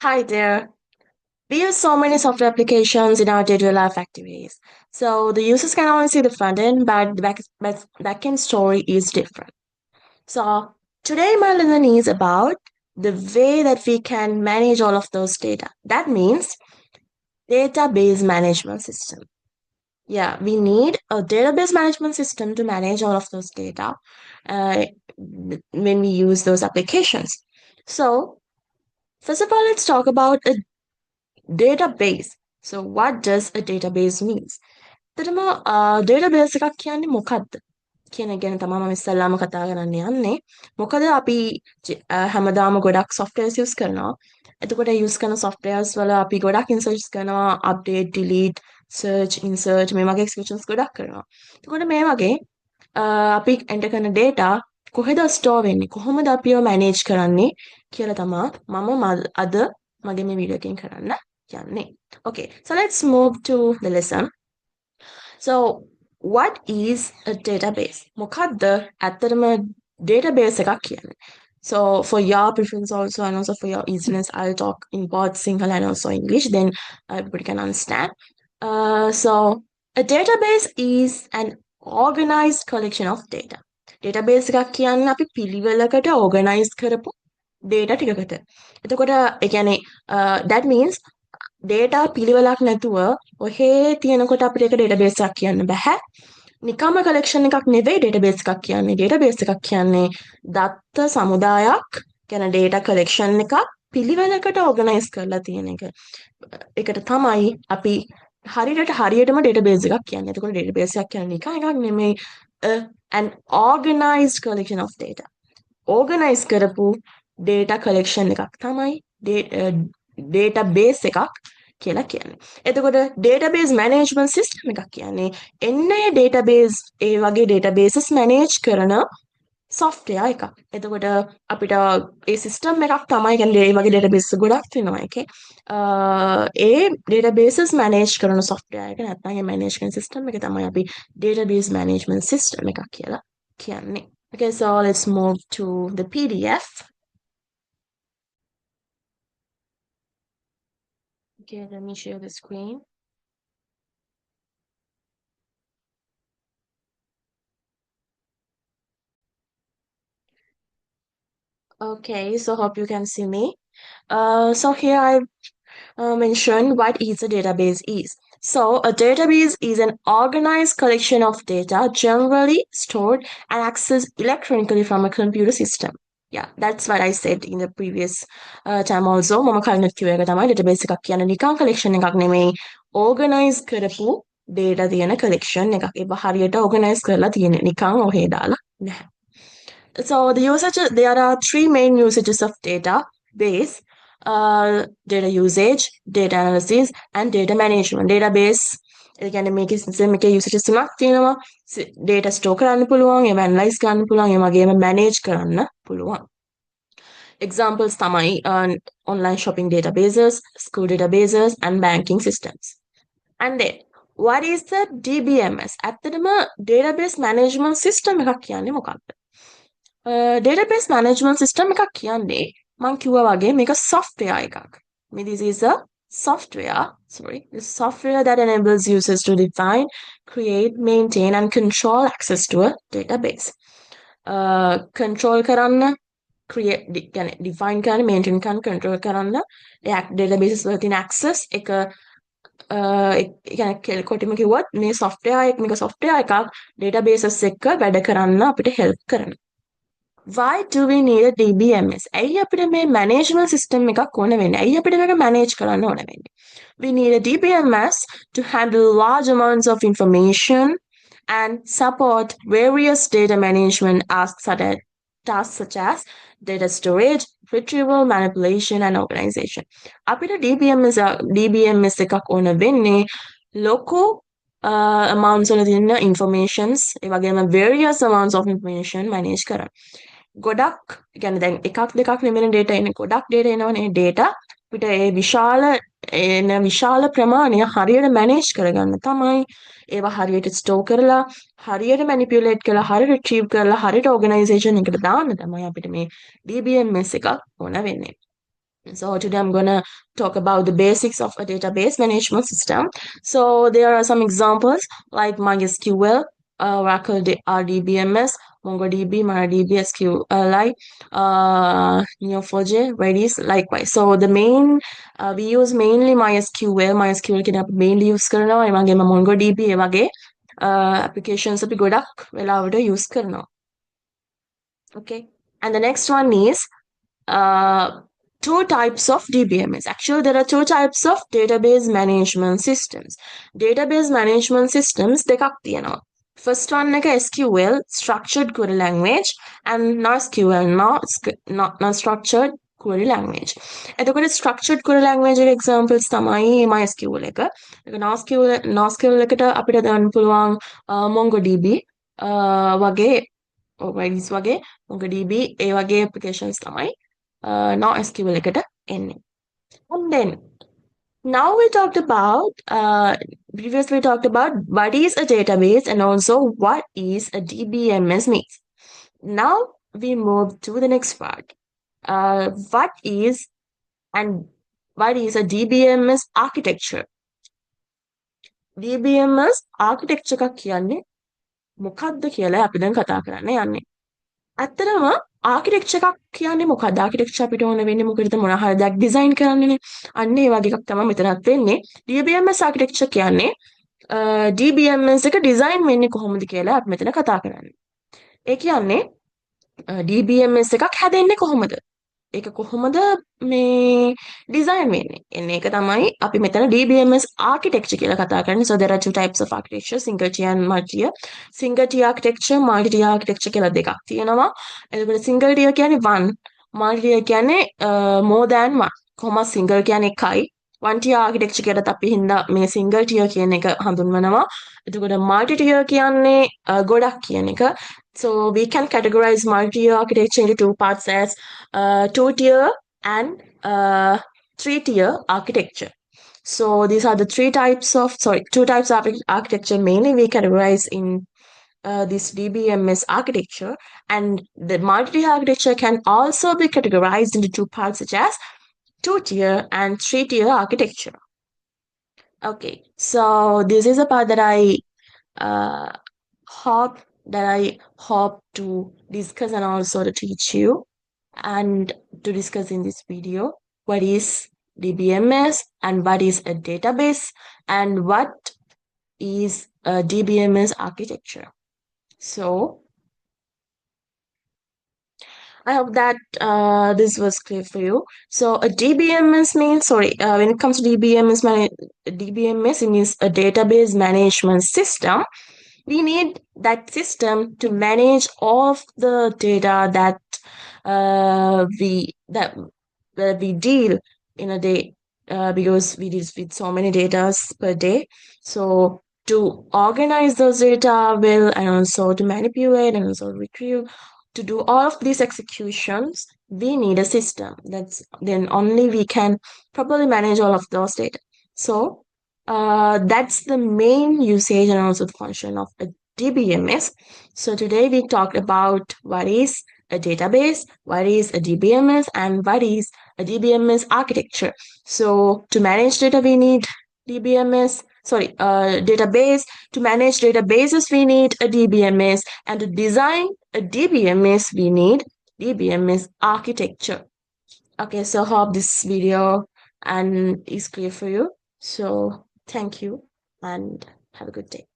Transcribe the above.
Hi there. We use so many software applications in our daily life activities. So the users can only see the front end, but the back end story is different. So today my lesson is about the way that we can manage all of those data. That means database management system. Yeah, we need a database management system to manage all of those data uh, when we use those applications. So first of all, let's talk about a database. So what does a database means? ඇත්තටම database එකක් කියන්නේ මොකක්ද කියන එක ගැන තමයි මම ඉස්සල්ලාම කතා කරන්න යන්නේ. මොකද අපි හැමදාම ගොඩක් softwares use කරනවා. එතකොට use කරන softwares වල අපි ගොඩක් inserts කරනවා, update, delete, search, insert මේ වගේ expressions ගොඩක් කරනවා. එතකොට මේ වගේ අපි enter කරන data කොහෙද store වෙන්නේ? කොහොමද අපි ඒවා manage කරන්නේ කියලා තමයි මම අද මගේ මේ වීඩියෝ එකෙන් කරන්න යන්නේ. Okay, so let's move to the lesson. So, what is a database? මොකක්ද ඇත්තටම database එකක් කියන්නේ? So, for your preference also and also for your easiness, I'll talk in both Sinhala and also English, then everybody can understand. So, a database is an organized collection of data. Database එකක් කියන්නේ අපි පිළිවෙලකට organize කරපු data ටිකකට. එතකොට ඒ කියන්නේ that means data පිළිවෙලක් නැතුව ඔහේ තියෙනකොට අපිට ඒක database එකක් කියන්න බෑ. නිකම්ම collection එකක් නෙවෙයි database එකක් කියන්නේ. database එකක් කියන්නේ දත්ත සමුදායක් කියන data collection එකක් පිළිවෙලකට organize කරලා තියෙන එක. ඒකට තමයි අපි හරියටම database එකක් කියන්නේ. එතකොට database එකක් කියන්නේ නිකන් එකක් නෙමෙයි. An organized collection of data. organize කරපු data collection එකක් තමයි database එකක් කියලා කියන්නේ. එතකොට database management system එකක් කියන්නේ එන්නේ database ඒ වගේ databases manage කරන software එකක්. එතකොට අපිට ඒ system එකක් තමයි කියන්නේ ඒ වගේ database ගොඩක් තියෙනවා එකේ. ඒ databases manage කරන software එක නැත්නම් ඒ manage කරන system එක තමයි අපි database management system එකක් කියලා කියන්නේ. Okay, so let's move to the PDF. Okay, let me share the screen. Okay, so hope you can see me. So here I mentioned what is a database is. So a database is an organized collection of data generally stored and accessed electronically from a computer system. Yeah, that's what I said in the previous time also. මම කලින් කිව්ව එක තමයි database එකක් කියන්නේ නිකන් collection එකක් නෙමෙයි. organize කරපු data තියෙන collection එකක්. ඒක හරියට organize කරලා තියෙන්නේ. නිකන් ඔහේ දාලා නැහැ. So there are three main usages of database. Data usage, data analysis, and data management. Database ඒ කියන්නේ මේකේ usages තුනක් තියෙනවා. Data store කරන්න පුළුවන්, ඒව analyze කරන්න පුළුවන්, ඒ වගේම manage කරන්න පුළුවන්. Examples තමයි online shopping databases, school databases, and banking systems. And then what is the DBMS? ඇත්තටම database management system එකක් කියන්නේ මොකක්ද? database management system එකක් කියන්නේ මං කිව්වා වගේ මේක software එකක්. This is a software that enables users to define, create, maintain and control access to a database. Control කරන්න, create කියන්නේ define කරන්න, maintain කරන්න, control කරන්න databases වල තියෙන access එක කියන්නේ කොටිම කිව්වොත් මේ මේක software එකක් databases එක්ක වැඩ කරන්න අපිට help කරනවා. Why do we need a DBMS? ඇයි අපිට මේ management system එකක් ඕන වෙන්නේ? ඇයි අපිට මේක manage කරන්න ඕන වෙන්නේ? We need a DBMS to handle large amounts of information and support various data management tasks such as data storage, retrieval, manipulation and organization. අපිට DBMS එකක් ඕන වෙන්නේ local amounts වල තියෙන informations ඒ වගේම various amounts of information manage කරන්න. ගොඩක් කියන්නේ දැන් එකක් දෙකක් නෙමෙයි data එන්නේ ගොඩක් data එනවනේ data අපිට ඒ විශාල ප්‍රමාණය හරියට manage කරගන්න තමයි ඒවා හරියට store කරලා හරියට manipulate කරලා හරියට retrieve කරලා හරියට organization එකට දාන්න තමයි අපිට මේ DBMS එක ඕන වෙන්නේ. So today I'm gonna talk about the basics of a database management system. So there are some examples like MySQL, Oracle RDBMS, MongoDB, MariaDB, SQLite, Neo4j, Redis, likewise. So the main we use mainly MySQL. MySQL කියන අපි mainly use කරනවා. ඒ වගේම MongoDB ඒ වගේ applications අපි ගොඩක් වෙලාවට use කරනවා. Okay. And the next one is uh, two types of DBMS. Actually, there are two types of database management systems. Database management systems දෙකක් තියෙනවා. First one එක SQL, structured query language, and NoSQL, non-structured query language. එතකොට structured query language එකේ examples තමයි MySQL එක. ඒක NoSQL එකට අපිට දාන්න පුළුවන් MongoDB වගේ Redis වගේ MongoDB ඒ වගේ applications තමයි NoSQL එකට එන්නේ. And then now we talked about previously we talked about what is a database and also what is a DBMS means. Now we move to the next part. What is a DBMS architecture? DBMS architecture එකක් කියන්නේ මොකක්ද කියලා අපි දැන් කතා කරන්න යන්නේ. ඇත්තටම ආකිටෙක්චර් එකක් කියන්නේ මොකක්ද? ආකිටෙක්චර් අපිට ඕන වෙන්නේ මොකටද? මොන හරි දෙයක් ඩිසයින් කරන්නනේ. අන්න ඒ වගේ එකක් තමයි මෙතනත් වෙන්නේ. DBMS ආකිටෙක්චර් කියන්නේ DBMS එක ඩිසයින් වෙන්නේ කොහොමද කියලා අපි මෙතන කතා කරන්නේ. ඒ කියන්නේ DBMS එකක් හැදෙන්නේ කොහොමද? ඒක කොහොමද මේ ඩිසයින් වෙන්නේ? එන්න ඒක තමයි අපි මෙතන DBMS architecture කියලා කතා කරන්නේ. So there are two types of architecture, single tier and multi tier. Single tier architecture, multi tier architecture කියලා දෙකක් තියෙනවා. එතකොට single tier කියන්නේ one, multi tier කියන්නේ more than one. කොහොම single කියන්නේ එකයි. One tier architecture කියලාත් අපි හින්දා මේ single tier කියන එක හඳුන්වනවා. එතකොට multi tier කියන්නේ ගොඩක් කියන එක. So we can categorize multi-tier architecture into two parts as two-tier and three-tier architecture. So these are the two types of architecture mainly we categorize in this DBMS architecture, and the multi-tier architecture can also be categorized into two parts such as two-tier and three-tier architecture. Okay, so this is a part that I hope to discuss and also to teach you and to discuss in this video what is DBMS and what is a database and what is a DBMS architecture. So I hope that this was clear for you. So a DBMS means, when it comes to DBMS, DBMS it means a database management system. We need that system to manage all of the data that we deal in a day, because we deal with so many data per day. So to organize those data well, and also to manipulate and also retrieve, to do all of these executions, we need a system. Then only we can properly manage all of those data. So that's the main usage and also the function of a DBMS. So today we talked about what is a database, what is a DBMS, and what is a DBMS architecture. So to manage data, we need database. To manage databases, we need a DBMS, and to design a DBMS, we need DBMS architecture. Okay, so hope this video is clear for you. So thank you and have a good day.